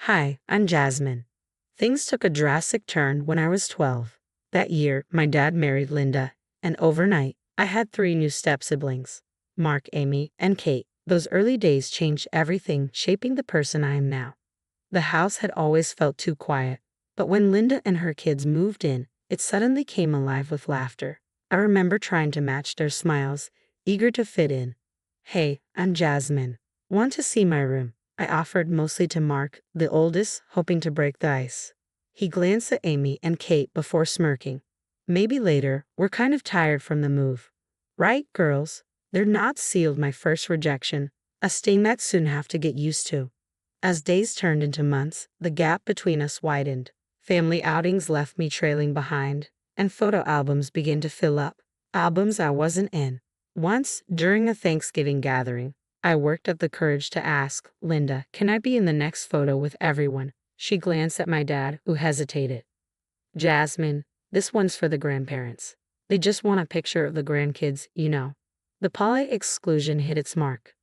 Hi, I'm Jasmine. Things took a drastic turn when I was 12. That year, my dad married Linda, and overnight, I had three new step-siblings: Mark, Amy, and Kate. Those early days changed everything, shaping the person I am now. The house had always felt too quiet, but when Linda and her kids moved in, it suddenly came alive with laughter. I remember trying to match their smiles, eager to fit in. Hey, I'm Jasmine. Want to see my room? I offered, mostly to Mark, the oldest, hoping to break the ice. He glanced at Amy and Kate before smirking. Maybe later, we're kind of tired from the move. Right, girls? They're not sealed. My first rejection, a sting that soon have to get used to. As days turned into months, the gap between us widened. Family outings left me trailing behind, and photo albums began to fill up. Albums I wasn't in. Once, during a Thanksgiving gathering, I worked up the courage to ask, Linda, can I be in the next photo with everyone? She glanced at my dad, who hesitated. Jasmine, this one's for the grandparents. They just want a picture of the grandkids, you know. The polite exclusion hit its mark.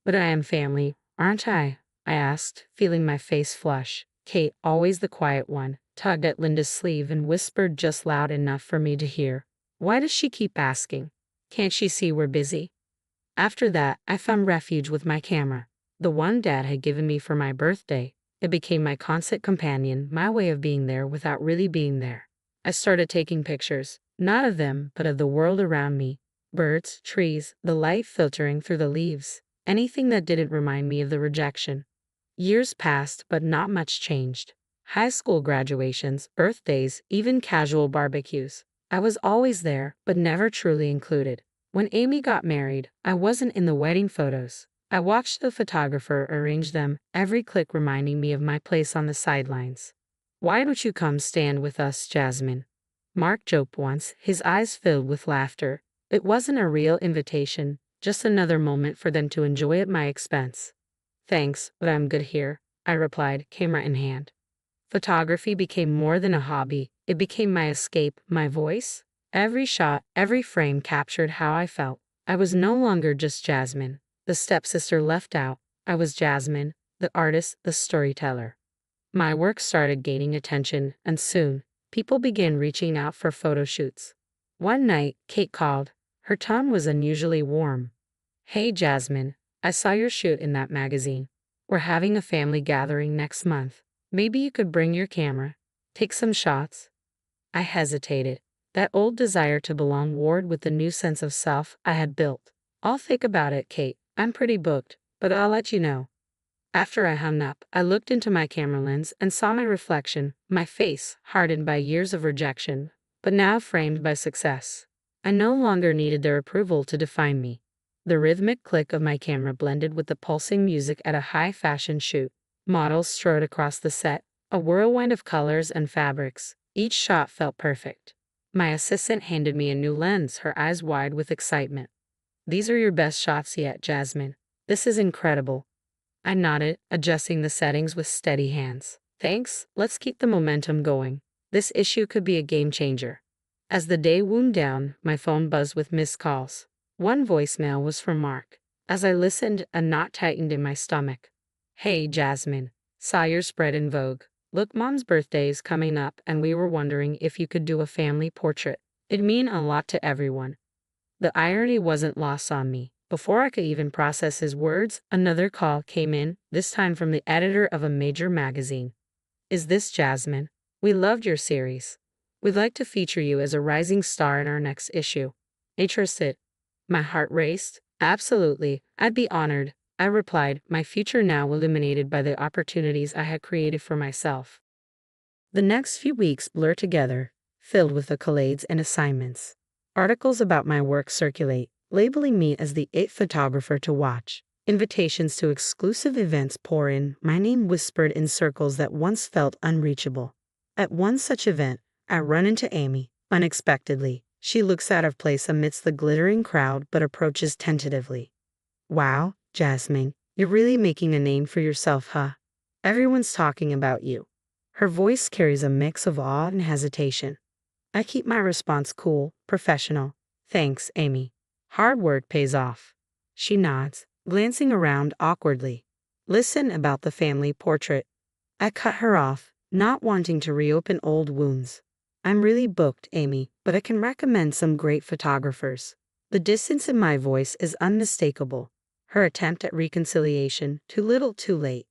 But I am family, aren't I? I asked, feeling my face flush. Kate, always the quiet one, tugged at Linda's sleeve and whispered just loud enough for me to hear. Why does she keep asking? Can't she see we're busy? After that, I found refuge with my camera. The one Dad had given me for my birthday. It became my constant companion, my way of being there without really being there. I started taking pictures, not of them, but of the world around me. Birds, trees, the light filtering through the leaves. Anything that didn't remind me of the rejection. Years passed, but not much changed. High school graduations, birthdays, even casual barbecues. I was always there, but never truly included. When Amy got married, I wasn't in the wedding photos. I watched the photographer arrange them, every click reminding me of my place on the sidelines. Why don't you come stand with us, Jasmine? Mark joked once, his eyes filled with laughter. It wasn't a real invitation, just another moment for them to enjoy at my expense. Thanks, but I'm good here, I replied, camera in hand. Photography became more than a hobby. It became my escape, my voice. Every shot, every frame captured how I felt. I was no longer just Jasmine, the stepsister left out. I was Jasmine, the artist, the storyteller. My work started gaining attention, and soon, people began reaching out for photo shoots. One night, Kate called. Her tone was unusually warm. Hey, Jasmine, I saw your shoot in that magazine. We're having a family gathering next month. Maybe you could bring your camera, take some shots. I hesitated. That old desire to belong warred with the new sense of self I had built. I'll think about it, Kate. I'm pretty booked, but I'll let you know. After I hung up, I looked into my camera lens and saw my reflection, my face, hardened by years of rejection, but now framed by success. I no longer needed their approval to define me. The rhythmic click of my camera blended with the pulsing music at a high-fashion shoot. Models strode across the set, a whirlwind of colors and fabrics. Each shot felt perfect. My assistant handed me a new lens, her eyes wide with excitement. These are your best shots yet, Jasmine. This is incredible. I nodded, adjusting the settings with steady hands. Thanks, let's keep the momentum going. This issue could be a game changer. As the day wound down, my phone buzzed with missed calls. One voicemail was from Mark. As I listened, a knot tightened in my stomach. Hey, Jasmine. Saw your spread in Vogue. Look, Mom's birthday is coming up, and we were wondering if you could do a family portrait. It'd mean a lot to everyone. The irony wasn't lost on me. Before I could even process his words, another call came in, this time from the editor of a major magazine. Is this Jasmine? We loved your series. We'd like to feature you as a rising star in our next issue. Interested? My heart raced. Absolutely. I'd be honored. I replied, my future now illuminated by the opportunities I had created for myself. The next few weeks blur together, filled with accolades and assignments. Articles about my work circulate, labeling me as the it photographer to watch. Invitations to exclusive events pour in, my name whispered in circles that once felt unreachable. At one such event, I run into Amy, unexpectedly. She looks out of place amidst the glittering crowd but approaches tentatively. Wow, Jasmine, you're really making a name for yourself, huh? Everyone's talking about you. Her voice carries a mix of awe and hesitation. I keep my response cool, professional. Thanks, Amy. Hard work pays off. She nods, glancing around awkwardly. Listen about the family portrait. I cut her off, not wanting to reopen old wounds. I'm really booked, Amy, but I can recommend some great photographers. The distance in my voice is unmistakable. Her attempt at reconciliation, too little too late.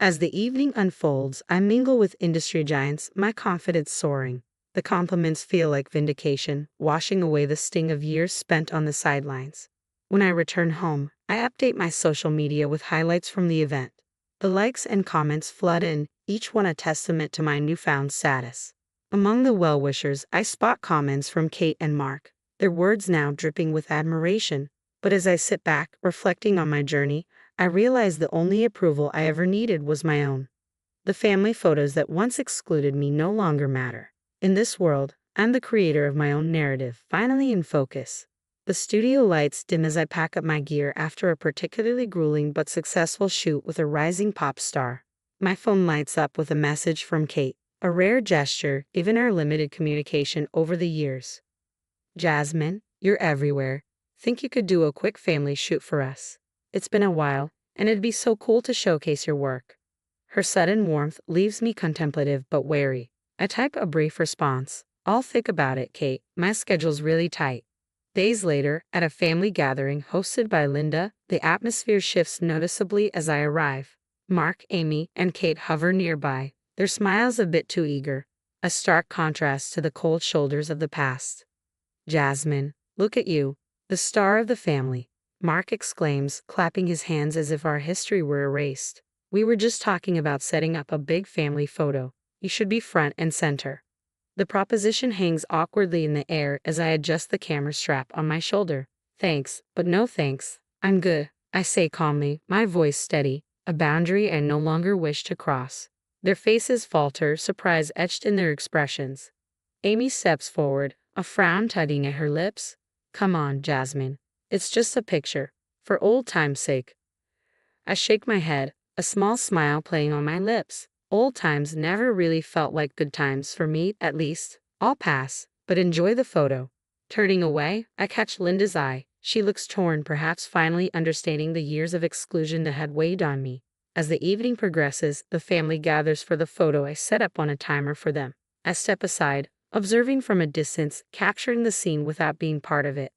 As the evening unfolds, I mingle with industry giants, my confidence soaring. The compliments feel like vindication, washing away the sting of years spent on the sidelines. When I return home, I update my social media with highlights from the event. The likes and comments flood in, each one a testament to my newfound status. Among the well-wishers, I spot comments from Kate and Mark, their words now dripping with admiration. But as I sit back, reflecting on my journey, I realize the only approval I ever needed was my own. The family photos that once excluded me no longer matter. In this world, I'm the creator of my own narrative, finally in focus. The studio lights dim as I pack up my gear after a particularly grueling but successful shoot with a rising pop star. My phone lights up with a message from Kate, a rare gesture given our limited communication over the years. Jasmine, you're everywhere. Think you could do a quick family shoot for us? It's been a while, and it'd be so cool to showcase your work. Her sudden warmth leaves me contemplative but wary. I type a brief response. I'll think about it, Kate. My schedule's really tight. Days later, at a family gathering hosted by Linda, the atmosphere shifts noticeably as I arrive. Mark, Amy, and Kate hover nearby, their smiles a bit too eager, a stark contrast to the cold shoulders of the past. Jasmine, look at you, the star of the family, Mark exclaims, clapping his hands as if our history were erased. We were just talking about setting up a big family photo. You should be front and center. The proposition hangs awkwardly in the air as I adjust the camera strap on my shoulder. Thanks, but no thanks. I'm good, I say calmly, my voice steady, a boundary I no longer wish to cross. Their faces falter, surprise etched in their expressions. Amy steps forward, a frown tugging at her lips. Come on, Jasmine. It's just a picture. For old time's sake. I shake my head, a small smile playing on my lips. Old times never really felt like good times for me, at least. I'll pass, but enjoy the photo. Turning away, I catch Linda's eye. She looks torn, perhaps finally understanding the years of exclusion that had weighed on me. As the evening progresses, the family gathers for the photo I set up on a timer for them. I step aside, observing from a distance, capturing the scene without being part of it.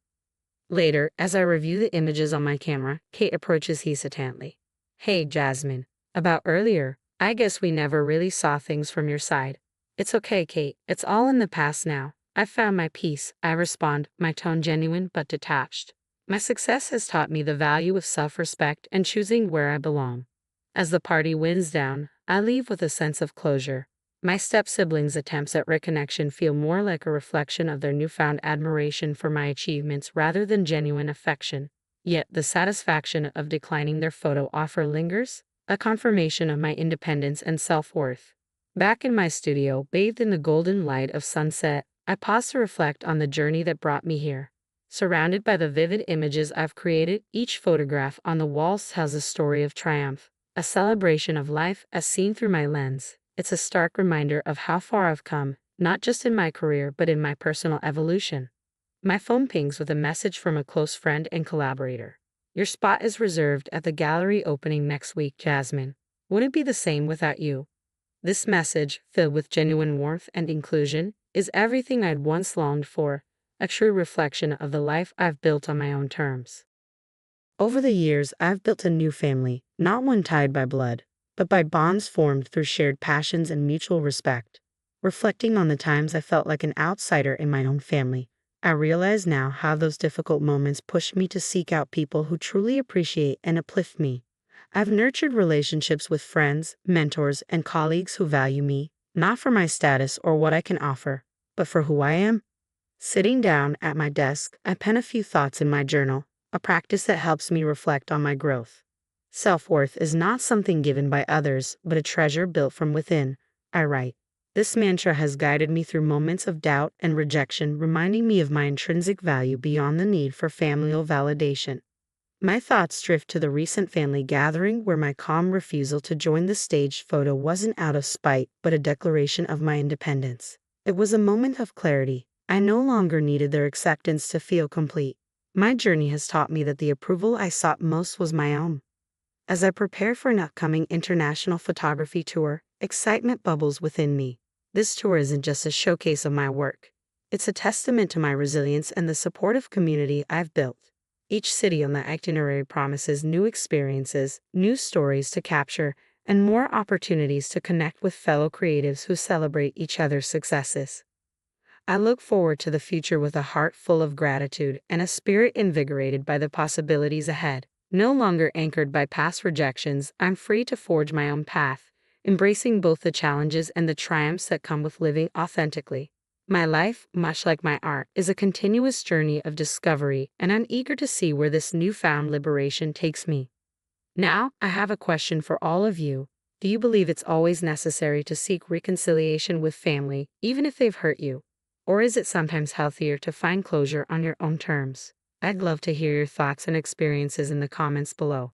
Later, as I review the images on my camera, Kate approaches hesitantly. Hey, Jasmine. About earlier, I guess we never really saw things from your side. It's okay, Kate. It's all in the past now. I've found my peace, I respond, my tone genuine but detached. My success has taught me the value of self-respect and choosing where I belong. As the party winds down, I leave with a sense of closure. My step-siblings' attempts at reconnection feel more like a reflection of their newfound admiration for my achievements rather than genuine affection. Yet the satisfaction of declining their photo offer lingers, a confirmation of my independence and self-worth. Back in my studio, bathed in the golden light of sunset, I pause to reflect on the journey that brought me here. Surrounded by the vivid images I've created, each photograph on the walls tells a story of triumph, a celebration of life as seen through my lens. It's a stark reminder of how far I've come, not just in my career but in my personal evolution. My phone pings with a message from a close friend and collaborator. Your spot is reserved at the gallery opening next week, Jasmine. Wouldn't it be the same without you? This message, filled with genuine warmth and inclusion, is everything I'd once longed for, a true reflection of the life I've built on my own terms. Over the years, I've built a new family, not one tied by blood, but by bonds formed through shared passions and mutual respect. Reflecting on the times I felt like an outsider in my own family, I realize now how those difficult moments pushed me to seek out people who truly appreciate and uplift me. I've nurtured relationships with friends, mentors, and colleagues who value me, not for my status or what I can offer, but for who I am. Sitting down at my desk, I pen a few thoughts in my journal, a practice that helps me reflect on my growth. Self-worth is not something given by others, but a treasure built from within, I write. This mantra has guided me through moments of doubt and rejection, reminding me of my intrinsic value beyond the need for familial validation. My thoughts drift to the recent family gathering where my calm refusal to join the staged photo wasn't out of spite, but a declaration of my independence. It was a moment of clarity. I no longer needed their acceptance to feel complete. My journey has taught me that the approval I sought most was my own. As I prepare for an upcoming international photography tour, Excitement bubbles within me. This tour isn't just a showcase of my work. It's a testament to my resilience and the supportive community I've built. Each city on the itinerary promises new experiences, new stories to capture, and more opportunities to connect with fellow creatives who celebrate each other's successes. I look forward to the future with a heart full of gratitude and a spirit invigorated by the possibilities ahead. No longer anchored by past rejections, I'm free to forge my own path, embracing both the challenges and the triumphs that come with living authentically. My life, much like my art, is a continuous journey of discovery, and I'm eager to see where this newfound liberation takes me. Now, I have a question for all of you. Do you believe it's always necessary to seek reconciliation with family, even if they've hurt you? Or is it sometimes healthier to find closure on your own terms? I'd love to hear your thoughts and experiences in the comments below.